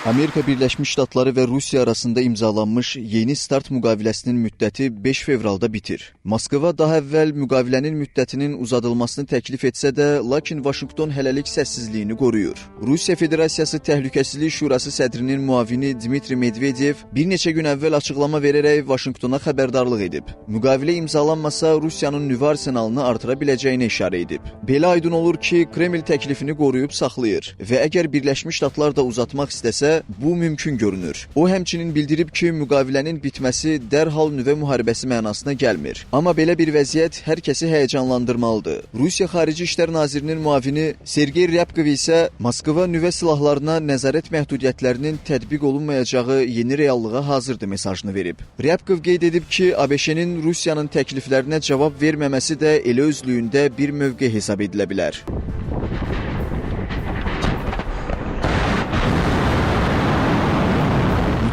Amerika Birləşmiş Ştatları və Rusiya arasında imzalanmış Yeni Start müqaviləsinin müddəti 5 fevralda bitir. Moskva daha əvvəl müqavilənin müddətinin uzadılmasını təklif etsə də, lakin Vaşinqton hələlik səssizliyini qoruyur. Rusiya Federasiyası Təhlükəsizlik Şurası sədrinin müavini Dmitri Medvedev bir neçə gün əvvəl açıqlama verərək Vaşinqtona xəbərdarlıq edib. Müqavilə imzalanmasa Rusiyanın nüvə arsenalını artıra biləcəyini işarə edib. Belə aydın olur ki, Kreml təklifini qoruyub saxlayır və əgər Birləşmiş Ştatlar da uzatmaq istəsə, bu mümkün görünür. O həmçinin bildirib ki, müqavilənin bitməsi dərhal nüvə müharibəsi mənasına gəlmir. Amma belə bir vəziyyət hər kəsi həyəcanlandırmalıdır. Rusiya Xarici İşlər Nazirinin müavini Sergey Ryabkov isə Moskva nüvə silahlarına nəzarət məhdudiyyətlərinin tətbiq olunmayacağı yeni reallığa hazırdır mesajını verib. Ryabkov qeyd edib ki, ABŞ-nin Rusiyanın təkliflərinə cavab verməməsi də elə özlüyündə bir mövqe hesab edilə bilər.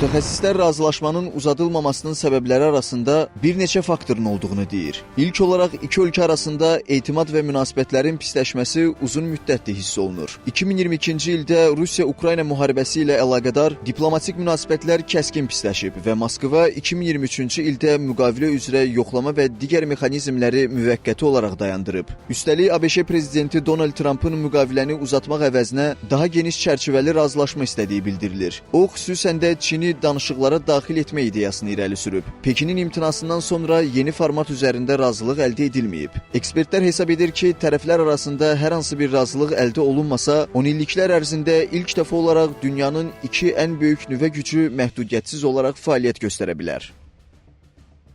Mütəxəssislər razılaşmanın uzadılmamasının səbəbləri arasında bir neçə faktorun olduğunu deyir. İlk olaraq iki ölkə arasında etimad və münasibətlərin pisləşməsi uzun müddətdir hiss olunur. 2022-ci ildə Rusiya-Ukrayna müharibəsi ilə əlaqədar diplomatik münasibətlər kəskin pisləşib və Moskva 2023-cü ildə müqavilə üzrə yoxlama və digər mexanizmləri müvəqqəti olaraq dayandırıb. Üstəlik, ABŞ prezidenti Donald Trumpın müqaviləni uzatmaq əvəzinə daha geniş çərçivəli razılaşma istədiyi bildirilir. O, xüsusən də Çini danışıqlara daxil etmə ideyasını irəli sürüb. Pekinin imtinasından sonra yeni format üzərində razılıq əldə edilməyib. Ekspertlər hesab edir ki, tərəflər arasında hər hansı bir razılıq əldə olunmasa, 10 illiklər ərzində ilk dəfə olaraq dünyanın iki ən böyük nüvə gücü məhdudiyyətsiz olaraq fəaliyyət göstərə bilər.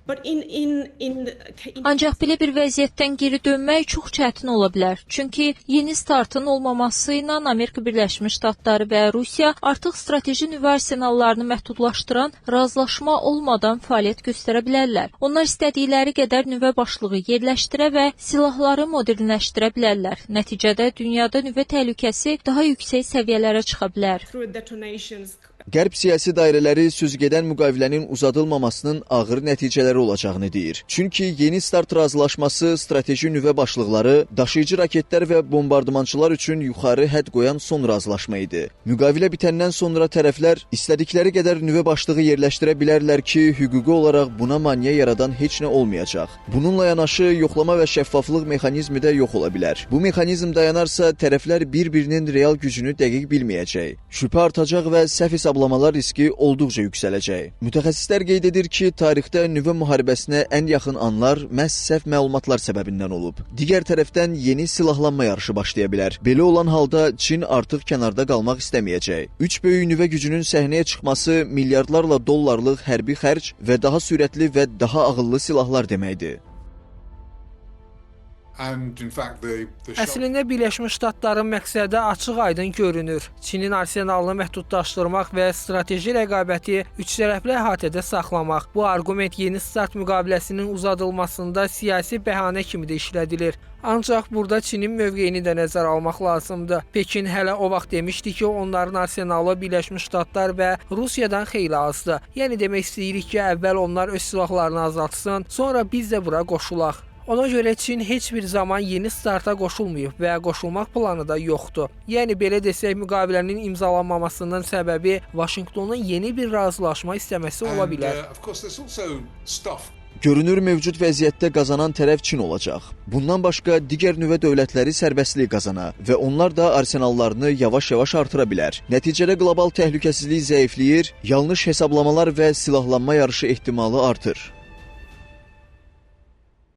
Ancaq belə bir vəziyyətdən geri dönmək çox çətin ola bilər. Çünki yeni startın olmaması ilə Amerika Birləşmiş Ştatları və Rusiya artıq strateji nüvə arsenallarını məhdudlaşdıran razılaşma olmadan fəaliyyət göstərə bilərlər. Onlar istədikləri qədər nüvə başlığı yerləşdirə və silahları modernləşdirə bilərlər. Nəticədə dünyada nüvə təhlükəsi daha yüksək səviyyələrə çıxa bilər. Qərb siyasi dairələri sözügedən müqavilənin uzadılmamasının ağır nəticələri olacağını deyir. Çünki Yeni Start razılaşması strateji nüvə başlıqları, daşıyıcı raketlər və bombardımançılar üçün yuxarı hədd qoyan son razılaşma idi. Müqavilə bitəndən sonra tərəflər istədikləri qədər nüvə başlığı yerləşdirə bilərlər ki, hüquqi olaraq buna maneə yaradan heç nə olmayacaq. Bununla yanaşı yoxlama və şəffaflıq mexanizmi də yox ola bilər. Bu mexanizm dayanarsa tərəflər bir-birinin real gücünü dəqiq bilməyəcək. Şübhə artacaq və səhv hesablamalar riski olduqca yüksələcək. Mütəxəssislər qeyd edir ki, tarixdə nüvə müharibəsinə ən yaxın anlar məhz səhv məlumatlar səbəbindən olub. Digər tərəfdən yeni silahlanma yarışı başlaya bilər. Belə olan halda Çin artıq kənarda qalmaq istəməyəcək. Üç böyük nüvə gücünün səhnəyə çıxması milyardlarla dollarlıq hərbi xərc və daha sürətli və daha ağıllı silahlar deməkdir. Əslində Birləşmiş Ştatların məqsədi açıq-aydın görünür. Çinin arsenalını məhdudlaşdırmaq və strateji rəqabəti üçtərəfli əhatədə saxlamaq. Bu arqument Yeni Start müqaviləsinin uzadılmasında siyasi bəhanə kimi də işlədilir. Ancaq burada Çinin mövqeyini də nəzərə almaq lazımdır. Pekin hələ o vaxt demişdi ki, onların arsenalı Birləşmiş Ştatlar və Rusiyadan xeyli azdır. Yəni demək istəyirik ki, əvvəl onlar öz silahlarını azaltsın, sonra biz də bura qoşulaq. Ona görə Çin heç bir zaman Yeni Starta qoşulmayıb və qoşulmaq planı da yoxdur. Yəni belə desək, müqavilənin imzalanmamasının səbəbi Vaşinqtonun yeni bir razılaşma istəməsi ola bilər. Görünür, mövcud vəziyyətdə qazanan tərəf Çin olacaq. Bundan başqa digər nüvə dövlətləri sərbəstlik qazana və onlar da arsenallarını yavaş-yavaş artıra bilər. Nəticədə qlobal təhlükəsizlik zəifləyir, yanlış hesablamalar və silahlanma yarışı ehtimalı artır.